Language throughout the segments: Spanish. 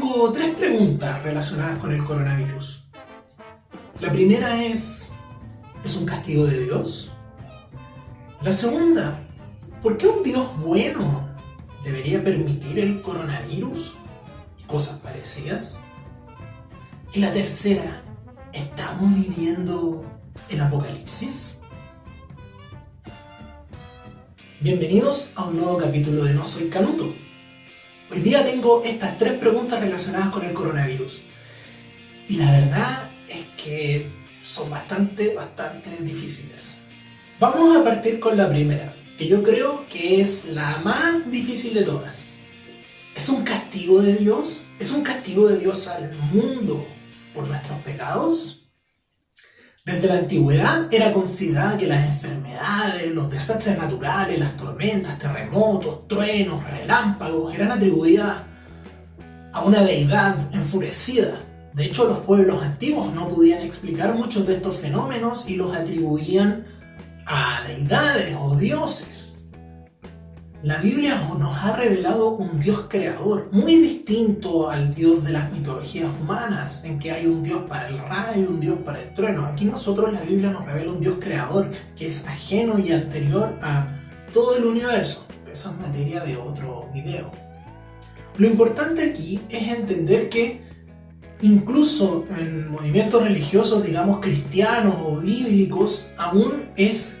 tengo tres preguntas relacionadas con el coronavirus. La primera ¿es un castigo de Dios? La segunda, ¿por qué un Dios bueno debería permitir el coronavirus y cosas parecidas? Y la tercera, ¿estamos viviendo el apocalipsis? Bienvenidos a un nuevo capítulo de No Soy Canuto. Hoy día tengo estas tres preguntas relacionadas con el coronavirus. Y la verdad es que son bastante difíciles. Vamos a partir con la primera, que yo creo que es la más difícil de todas. ¿Es un castigo de Dios? ¿Es un castigo de Dios al mundo por nuestros pecados? Desde la antigüedad era considerada que las enfermedades, los desastres naturales, las tormentas, terremotos, truenos, relámpagos eran atribuidas a una deidad enfurecida. De hecho, los pueblos antiguos no podían explicar muchos de estos fenómenos y los atribuían a deidades o dioses. La Biblia nos ha revelado un Dios creador, muy distinto al Dios de las mitologías humanas, en que hay un Dios para el rayo y un Dios para el trueno. Aquí nosotros la Biblia nos revela un Dios creador, que es ajeno y anterior a todo el universo. Eso es materia de otro video. Lo importante aquí es entender que incluso en movimientos religiosos, digamos cristianos o bíblicos, aún es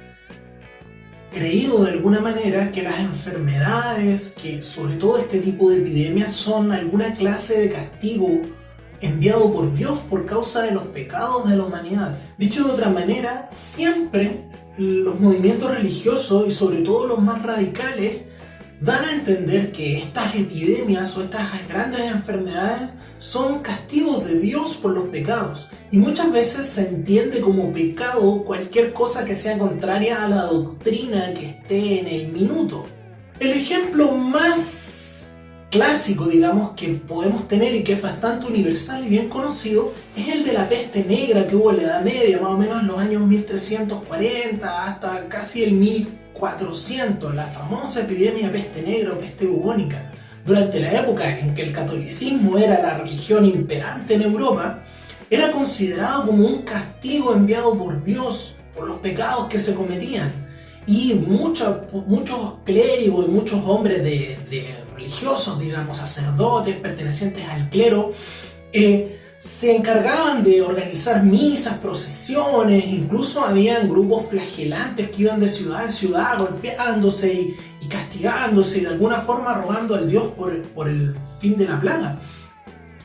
creído de alguna manera que las enfermedades, que sobre todo este tipo de epidemias, son alguna clase de castigo enviado por Dios por causa de los pecados de la humanidad. Dicho de otra manera, siempre los movimientos religiosos y sobre todo los más radicales dan a entender que estas epidemias o estas grandes enfermedades son castigos de Dios por los pecados. Y muchas veces se entiende como pecado cualquier cosa que sea contraria a la doctrina que esté en el minuto. El ejemplo más clásico, digamos, que podemos tener y que es bastante universal y bien conocido es el de la peste negra que hubo en la Edad Media, más o menos en los años 1340 hasta casi el 1400, la famosa epidemia de peste negra o peste bubónica. Durante la época en que el catolicismo era la religión imperante en Europa, era considerado como un castigo enviado por Dios por los pecados que se cometían. Y muchos clérigos y muchos hombres de religiosos, digamos, sacerdotes, pertenecientes al clero, se encargaban de organizar misas, procesiones, incluso habían grupos flagelantes que iban de ciudad en ciudad golpeándose y castigándose y de alguna forma rogando al Dios por el fin de la plaga.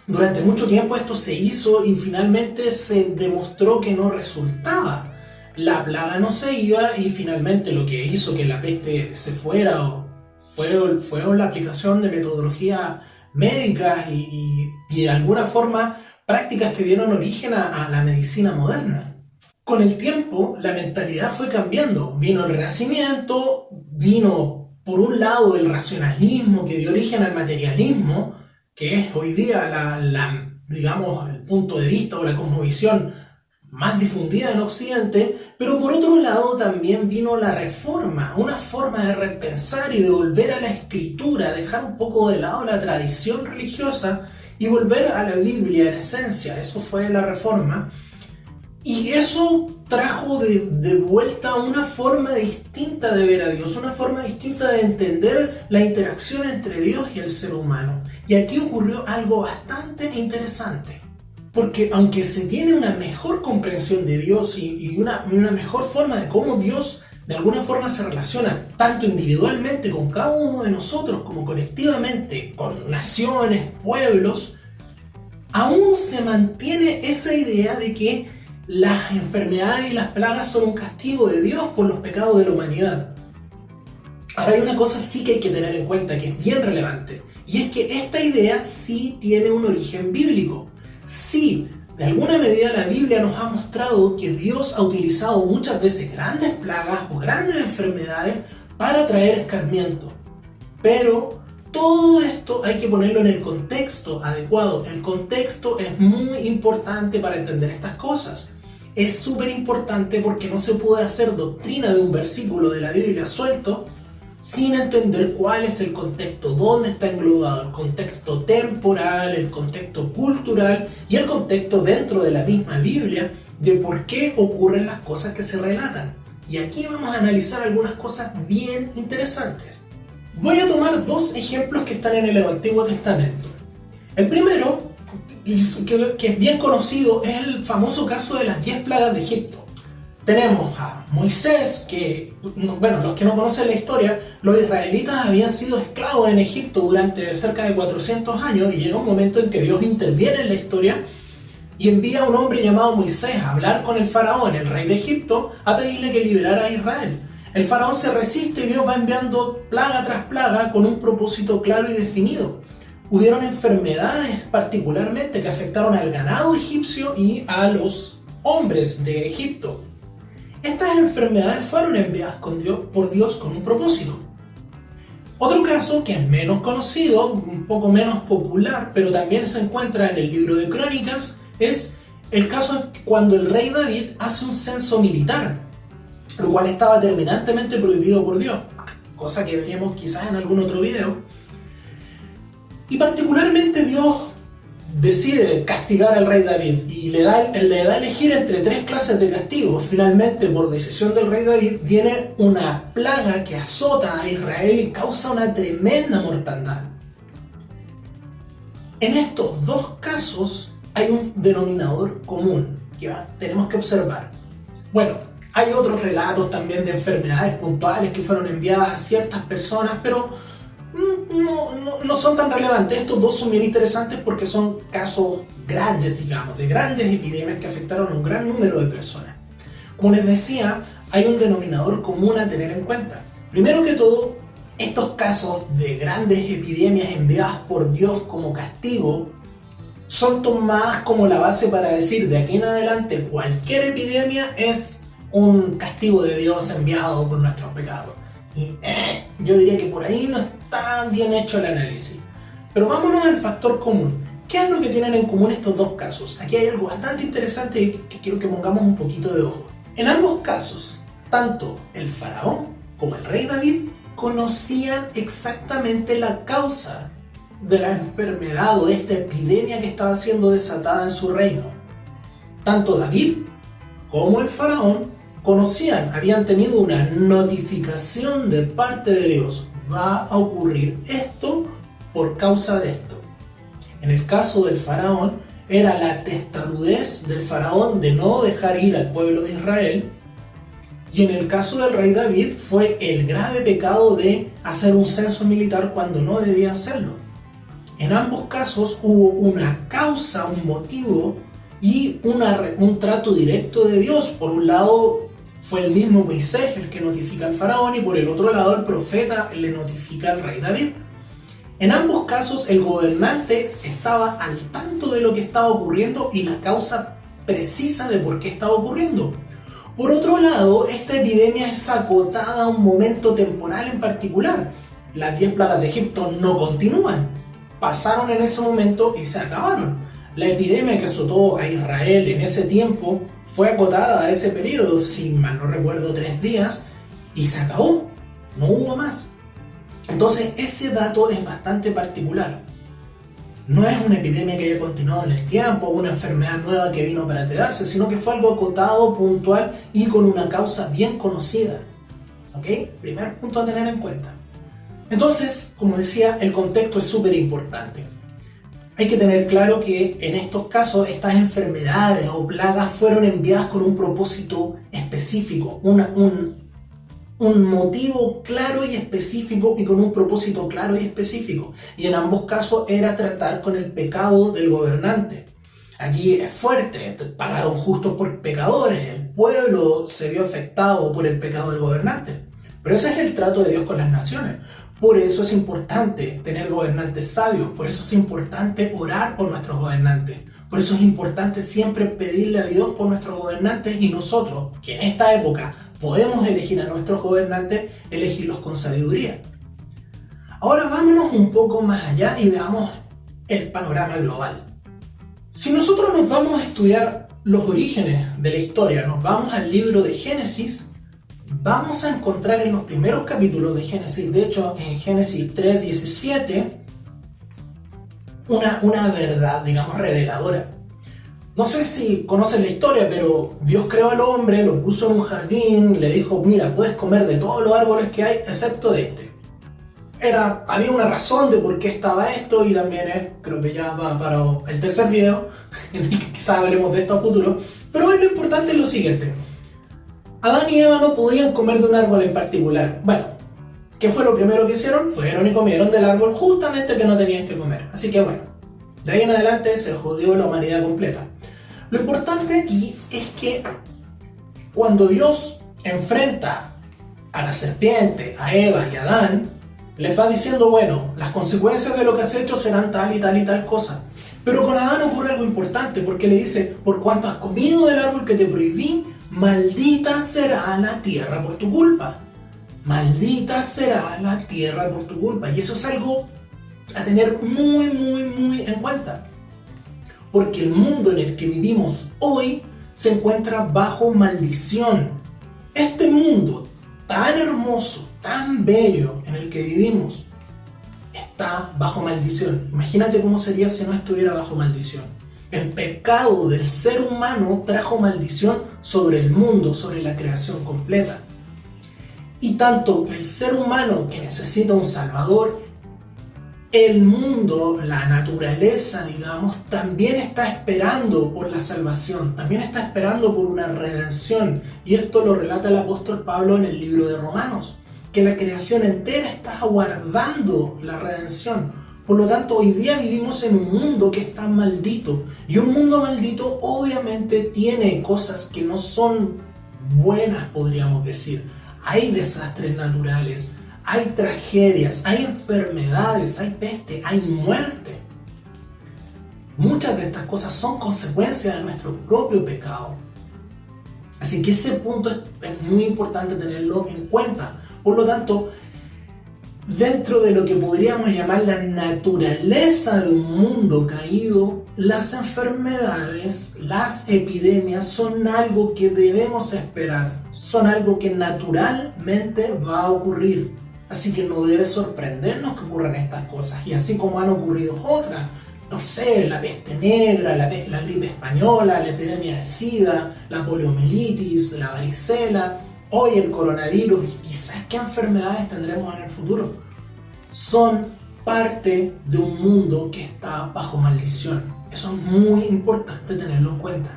Durante mucho tiempo esto se hizo y finalmente se demostró que no resultaba. La plaga no se iba y finalmente lo que hizo que la peste se fuera fue la aplicación de metodologías médicas y de alguna forma prácticas que dieron origen a la medicina moderna. Con el tiempo la mentalidad fue cambiando. Vino el Renacimiento, vino por un lado el racionalismo que dio origen al materialismo, que es hoy día digamos, el punto de vista o la cosmovisión más difundida en Occidente, pero por otro lado también vino la Reforma, una forma de repensar y de volver a la escritura, dejar un poco de lado la tradición religiosa y volver a la Biblia en esencia. Eso fue la Reforma. Y eso trajo de vuelta una forma distinta de ver a Dios, una forma distinta de entender la interacción entre Dios y el ser humano. Y aquí ocurrió algo bastante interesante. Porque aunque se tiene una mejor comprensión de Dios y una mejor forma de cómo Dios de alguna forma se relaciona tanto individualmente con cada uno de nosotros como colectivamente con naciones, pueblos, aún se mantiene esa idea de que las enfermedades y las plagas son un castigo de Dios por los pecados de la humanidad. Ahora hay una cosa sí que hay que tener en cuenta que es bien relevante, y es que esta idea sí tiene un origen bíblico. Sí, de alguna medida la Biblia nos ha mostrado que Dios ha utilizado muchas veces grandes plagas o grandes enfermedades para traer escarmiento. Pero todo esto hay que ponerlo en el contexto adecuado. El contexto es muy importante para entender estas cosas. Es súper importante porque no se puede hacer doctrina de un versículo de la Biblia suelto sin entender cuál es el contexto, dónde está englobado el contexto temporal, el contexto cultural y el contexto dentro de la misma Biblia de por qué ocurren las cosas que se relatan. Y aquí vamos a analizar algunas cosas bien interesantes. Voy a tomar dos ejemplos que están en el Antiguo Testamento. El primero, que es bien conocido, es el famoso caso de las 10 plagas de Egipto. Tenemos a Moisés, que, bueno, los que no conocen la historia, los israelitas habían sido esclavos en Egipto durante cerca de 400 años y llega un momento en que Dios interviene en la historia y envía a un hombre llamado Moisés a hablar con el faraón, el rey de Egipto, a pedirle que liberara a Israel. El faraón se resiste y Dios va enviando plaga tras plaga con un propósito claro y definido. Hubieron enfermedades particularmente que afectaron al ganado egipcio y a los hombres de Egipto. Estas enfermedades fueron enviadas por Dios con un propósito. Otro caso que es menos conocido, un poco menos popular, pero también se encuentra en el libro de Crónicas, es el caso cuando el rey David hace un censo militar, lo cual estaba terminantemente prohibido por Dios, cosa que veremos quizás en algún otro video. Y particularmente Dios decide castigar al rey David y le da a elegir entre 3 clases de castigos. Finalmente, por decisión del rey David, viene una plaga que azota a Israel y causa una tremenda mortandad. En estos dos casos hay un denominador común que tenemos que observar. Bueno, hay otros relatos también de enfermedades puntuales que fueron enviadas a ciertas personas, pero no son tan relevantes. Estos dos son bien interesantes porque son casos grandes, digamos, de grandes epidemias que afectaron a un gran número de personas. Como les decía, hay un denominador común a tener en cuenta. Primero que todo, estos casos de grandes epidemias enviadas por Dios como castigo son tomadas como la base para decir de aquí en adelante cualquier epidemia es un castigo de Dios enviado por nuestros pecados. Y yo diría que por ahí no está bien hecho el análisis. Pero vámonos al factor común. ¿Qué es lo que tienen en común estos dos casos? Aquí hay algo bastante interesante que quiero que pongamos un poquito de ojo. En ambos casos, tanto el faraón como el rey David conocían exactamente la causa de la enfermedad o de esta epidemia que estaba siendo desatada en su reino. Tanto David como el faraón conocían, habían tenido una notificación de parte de Dios. Va a ocurrir esto por causa de esto. En el caso del faraón, era la testarudez del faraón de no dejar ir al pueblo de Israel. Y en el caso del rey David, fue el grave pecado de hacer un censo militar cuando no debía hacerlo. En ambos casos hubo una causa, un motivo y un trato directo de Dios. Por un lado, fue el mismo Moisés el que notifica al faraón y por el otro lado el profeta le notifica al rey David. En ambos casos el gobernante estaba al tanto de lo que estaba ocurriendo y la causa precisa de por qué estaba ocurriendo. Por otro lado, esta epidemia es acotada a un momento temporal en particular. Las 10 plagas de Egipto no continúan, pasaron en ese momento y se acabaron. La epidemia que azotó a Israel en ese tiempo fue acotada a ese periodo, si mal no recuerdo, 3 días, y se acabó, no hubo más. Entonces ese dato es bastante particular. No es una epidemia que haya continuado en el tiempo, una enfermedad nueva que vino para quedarse, sino que fue algo acotado, puntual y con una causa bien conocida. ¿Ok? Primer punto a tener en cuenta. Entonces, como decía, el contexto es súper importante. Hay que tener claro que en estos casos estas enfermedades o plagas fueron enviadas con un propósito específico, un motivo claro y específico y con un propósito claro y específico. Y en ambos casos era tratar con el pecado del gobernante. Aquí es fuerte, pagaron justos por pecadores, el pueblo se vio afectado por el pecado del gobernante. Pero ese es el trato de Dios con las naciones. Por eso es importante tener gobernantes sabios, por eso es importante orar por nuestros gobernantes, por eso es importante siempre pedirle a Dios por nuestros gobernantes y nosotros, que en esta época podemos elegir a nuestros gobernantes, elegirlos con sabiduría. Ahora vámonos un poco más allá y veamos el panorama global. Si nosotros nos vamos a estudiar los orígenes de la historia, nos vamos al libro de Génesis, vamos a encontrar en los primeros capítulos de Génesis, de hecho en Génesis 3:17, una verdad, digamos, reveladora. No sé si conocen la historia, pero Dios creó al hombre, lo puso en un jardín, le dijo, mira, puedes comer de todos los árboles que hay, excepto de este. Había una razón de por qué estaba esto, y también creo que ya va para el tercer video, en el que quizás hablemos de esto a futuro. Pero hoy lo importante es lo siguiente. Adán y Eva no podían comer de un árbol en particular. Bueno, ¿qué fue lo primero que hicieron? Fueron y comieron del árbol justamente que no tenían que comer. Así que bueno, de ahí en adelante se jodió la humanidad completa. Lo importante aquí es que cuando Dios enfrenta a la serpiente, a Eva y a Adán, les va diciendo, bueno, las consecuencias de lo que has hecho serán tal y tal y tal cosa. Pero con Adán ocurre algo importante, porque le dice, por cuanto has comido del árbol que te prohibí, maldita será la tierra por tu culpa. Maldita será la tierra por tu culpa. Y eso es algo a tener muy, muy, muy en cuenta. Porque el mundo en el que vivimos hoy se encuentra bajo maldición. Este mundo tan hermoso, tan bello en el que vivimos, está bajo maldición. Imagínate cómo sería si no estuviera bajo maldición. El pecado del ser humano trajo maldición sobre el mundo, sobre la creación completa. Y tanto el ser humano que necesita un salvador, el mundo, la naturaleza, digamos, también está esperando por la salvación, también está esperando por una redención. Y esto lo relata el apóstol Pablo en el libro de Romanos, que la creación entera está aguardando la redención. Por lo tanto, hoy día vivimos en un mundo que está maldito. Y un mundo maldito obviamente tiene cosas que no son buenas, podríamos decir. Hay desastres naturales, hay tragedias, hay enfermedades, hay peste, hay muerte. Muchas de estas cosas son consecuencias de nuestro propio pecado. Así que ese punto es muy importante tenerlo en cuenta. Por lo tanto, dentro de lo que podríamos llamar la naturaleza de un mundo caído, las enfermedades, las epidemias son algo que debemos esperar, son algo que naturalmente va a ocurrir. Así que no debe sorprendernos que ocurran estas cosas. Y así como han ocurrido otras, no sé, la peste negra, la gripe española, la epidemia de SIDA, la poliomielitis, la varicela, hoy el coronavirus, y quizás qué enfermedades tendremos en el futuro, son parte de un mundo que está bajo maldición. Eso es muy importante tenerlo en cuenta.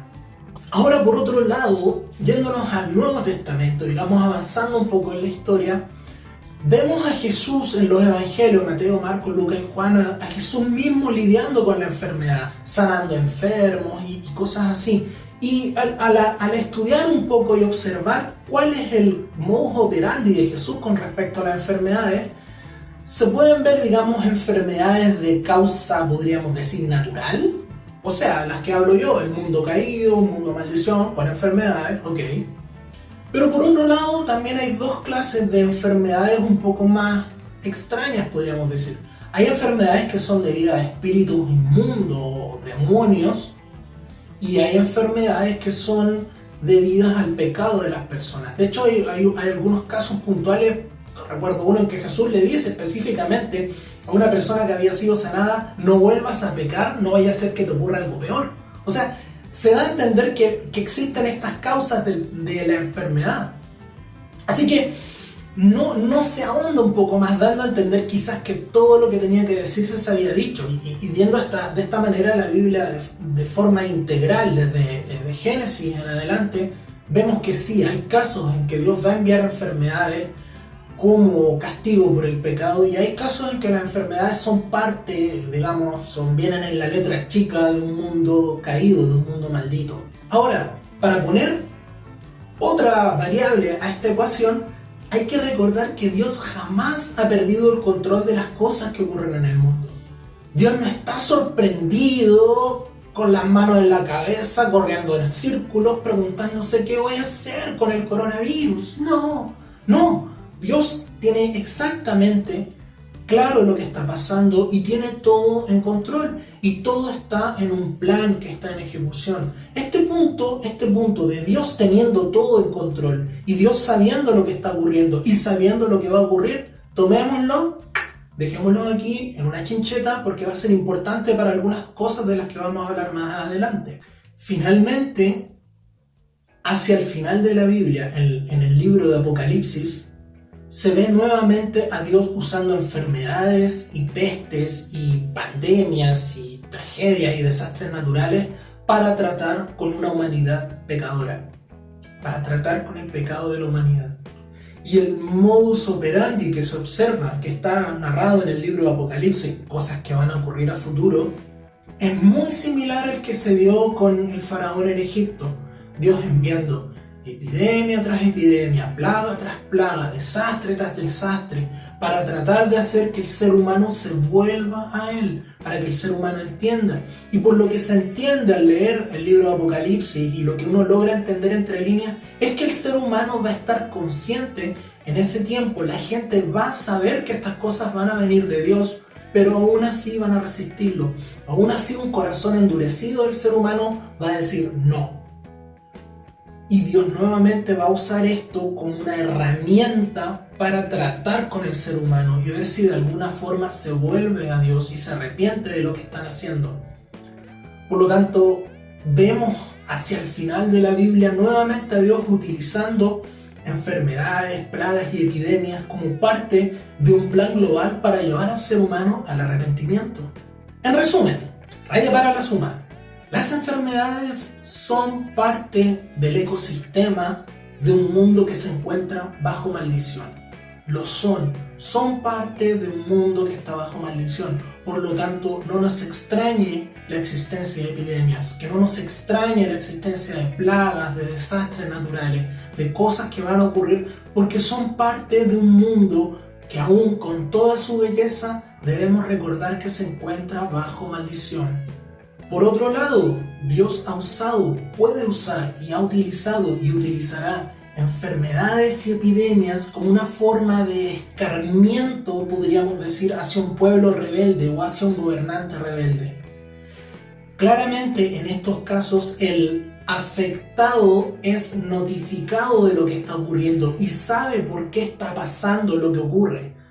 Ahora, por otro lado, yéndonos al Nuevo Testamento, digamos avanzando un poco en la historia, vemos a Jesús en los evangelios, Mateo, Marcos, Lucas y Juan, a Jesús mismo lidiando con la enfermedad, sanando enfermos y cosas así. Y al estudiar un poco y observar cuál es el modus operandi de Jesús con respecto a las enfermedades, se pueden ver, digamos, enfermedades de causa, podríamos decir, natural. O sea, las que hablo yo, el mundo caído, un mundo maldición, con enfermedades, ok. Pero por otro lado, también hay dos clases de enfermedades un poco más extrañas, podríamos decir. Hay enfermedades que son debidas a espíritus inmundos, demonios, y hay enfermedades que son debidas al pecado de las personas. De hecho, hay algunos casos puntuales. Recuerdo uno en que Jesús le dice específicamente a una persona que había sido sanada, no vuelvas a pecar, no vaya a ser que te ocurra algo peor. O sea, se da a entender que existen estas causas de la enfermedad. Así que no se ahonda un poco más, dando a entender quizás que todo lo que tenía que decirse se había dicho. Y viendo de esta manera la Biblia de forma integral, desde Génesis en adelante, vemos que sí, hay casos en que Dios va a enviar enfermedades como castigo por el pecado, y hay casos en que las enfermedades son parte, digamos, vienen en la letra chica de un mundo caído, de un mundo maldito. Ahora, para poner otra variable a esta ecuación, hay que recordar que Dios jamás ha perdido el control de las cosas que ocurren en el mundo. Dios no está sorprendido con las manos en la cabeza, corriendo en círculos, preguntándose qué voy a hacer con el coronavirus. No. Dios tiene exactamente claro lo que está pasando y tiene todo en control y todo está en un plan que está en ejecución. Este punto de Dios teniendo todo en control y Dios sabiendo lo que está ocurriendo y sabiendo lo que va a ocurrir, tomémoslo, dejémoslo aquí en una chincheta porque va a ser importante para algunas cosas de las que vamos a hablar más adelante. Finalmente, hacia el final de la Biblia, en el libro de Apocalipsis, se ve nuevamente a Dios usando enfermedades y pestes y pandemias y tragedias y desastres naturales para tratar con una humanidad pecadora, para tratar con el pecado de la humanidad. Y el modus operandi que se observa, que está narrado en el libro de Apocalipsis, cosas que van a ocurrir a futuro, es muy similar al que se dio con el faraón en Egipto. Dios enviando epidemia tras epidemia, plaga tras plaga, desastre tras desastre, para tratar de hacer que el ser humano se vuelva a Él, para que el ser humano entienda. Y por lo que se entiende al leer el libro de Apocalipsis y lo que uno logra entender entre líneas, es que el ser humano va a estar consciente en ese tiempo. La gente va a saber que estas cosas van a venir de Dios, pero aún así van a resistirlo. Aún así un corazón endurecido del ser humano va a decir no. Y Dios nuevamente va a usar esto como una herramienta para tratar con el ser humano y ver si de alguna forma se vuelve a Dios y se arrepiente de lo que están haciendo. Por lo tanto, vemos hacia el final de la Biblia nuevamente a Dios utilizando enfermedades, plagas y epidemias como parte de un plan global para llevar al ser humano al arrepentimiento. En resumen, raya para la suma. Las enfermedades son parte del ecosistema de un mundo que se encuentra bajo maldición. Lo son parte de un mundo que está bajo maldición. Por lo tanto, no nos extrañe la existencia de epidemias, que no nos extrañe la existencia de plagas, de desastres naturales, de cosas que van a ocurrir, porque son parte de un mundo que aún con toda su belleza debemos recordar que se encuentra bajo maldición. Por otro lado, Dios ha usado, puede usar y ha utilizado y utilizará enfermedades y epidemias como una forma de escarmiento, podríamos decir, hacia un pueblo rebelde o hacia un gobernante rebelde. Claramente en estos casos el afectado es notificado de lo que está ocurriendo y sabe por qué está pasando lo que ocurre.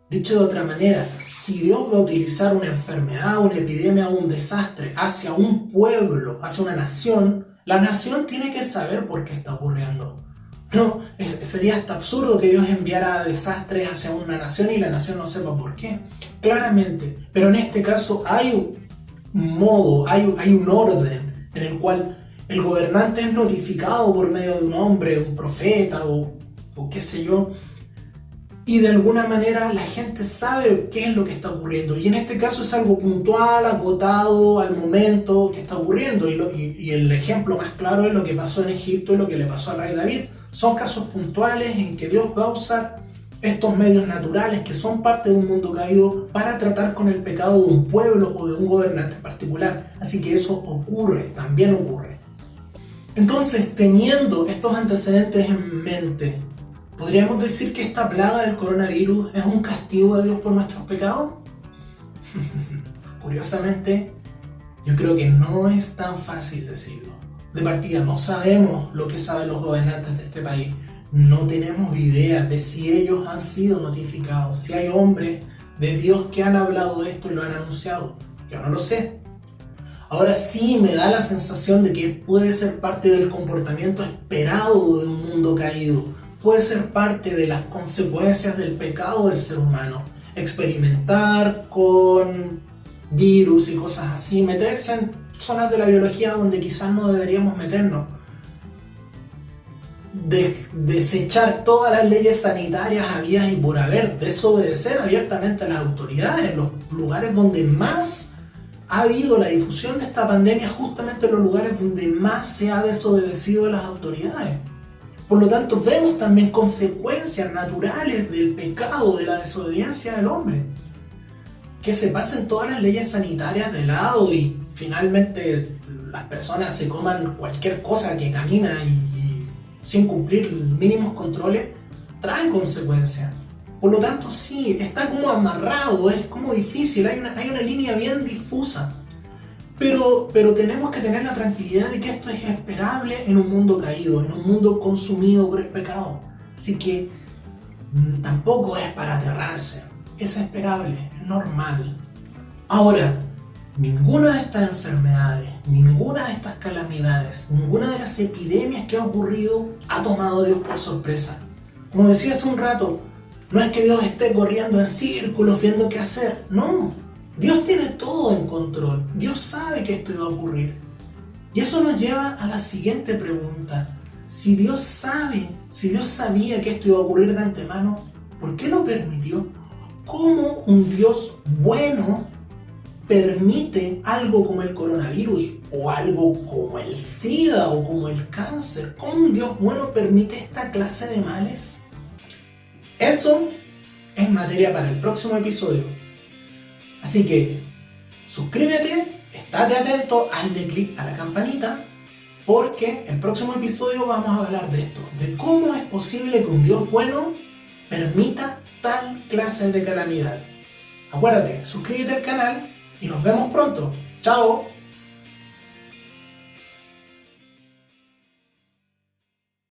Dicho de otra manera, si Dios va a utilizar una enfermedad, una epidemia o un desastre hacia un pueblo, hacia una nación, la nación tiene que saber por qué está ocurriendo. No, sería hasta absurdo que Dios enviara desastres hacia una nación y la nación no sepa por qué. Claramente, pero en este caso hay un modo, hay un orden en el cual el gobernante es notificado por medio de un hombre, un profeta o qué sé yo, y de alguna manera la gente sabe qué es lo que está ocurriendo. Y en este caso es algo puntual, acotado al momento que está ocurriendo. Y el ejemplo más claro es lo que pasó en Egipto y lo que le pasó al rey David. Son casos puntuales en que Dios va a usar estos medios naturales que son parte de un mundo caído para tratar con el pecado de un pueblo o de un gobernante en particular. Así que eso ocurre, también ocurre. Entonces, teniendo estos antecedentes en mente, ¿podríamos decir que esta plaga del coronavirus es un castigo de Dios por nuestros pecados? Curiosamente, yo creo que no es tan fácil decirlo. De partida, no sabemos lo que saben los gobernantes de este país. No tenemos idea de si ellos han sido notificados, si hay hombres de Dios que han hablado de esto y lo han anunciado. Yo no lo sé. Ahora sí me da la sensación de que puede ser parte del comportamiento esperado de un mundo caído. Puede ser parte de las consecuencias del pecado del ser humano. Experimentar con virus y cosas así, meterse en zonas de la biología donde quizás no deberíamos meternos. Desechar todas las leyes sanitarias habidas y por haber, desobedecer abiertamente a las autoridades, los lugares donde más ha habido la difusión de esta pandemia, justamente en los lugares donde más se ha desobedecido a las autoridades. Por lo tanto, vemos también consecuencias naturales del pecado, de la desobediencia del hombre. Que se pasen todas las leyes sanitarias de lado y finalmente las personas se coman cualquier cosa que camina y sin cumplir mínimos controles, trae consecuencias. Por lo tanto, sí, está como amarrado, es como difícil, hay una línea bien difusa. Pero tenemos que tener la tranquilidad de que esto es esperable en un mundo caído, en un mundo consumido por el pecado. Así que tampoco es para aterrarse, es esperable, es normal. Ahora, ninguna de estas enfermedades, ninguna de estas calamidades, ninguna de las epidemias que ha ocurrido ha tomado a Dios por sorpresa. Como decía hace un rato, no es que Dios esté corriendo en círculos viendo qué hacer, no. Dios tiene todo en control, Dios sabe que esto iba a ocurrir. Y eso nos lleva a la siguiente pregunta. Si Dios sabía que esto iba a ocurrir de antemano, ¿por qué lo permitió? ¿Cómo un Dios bueno permite algo como el coronavirus o algo como el SIDA o como el cáncer? ¿Cómo un Dios bueno permite esta clase de males? Eso es materia para el próximo episodio. Así que suscríbete, estate atento, hazle clic a la campanita, porque el próximo episodio vamos a hablar de esto, de cómo es posible que un Dios bueno permita tal clase de calamidad. Acuérdate, suscríbete al canal y nos vemos pronto. ¡Chao!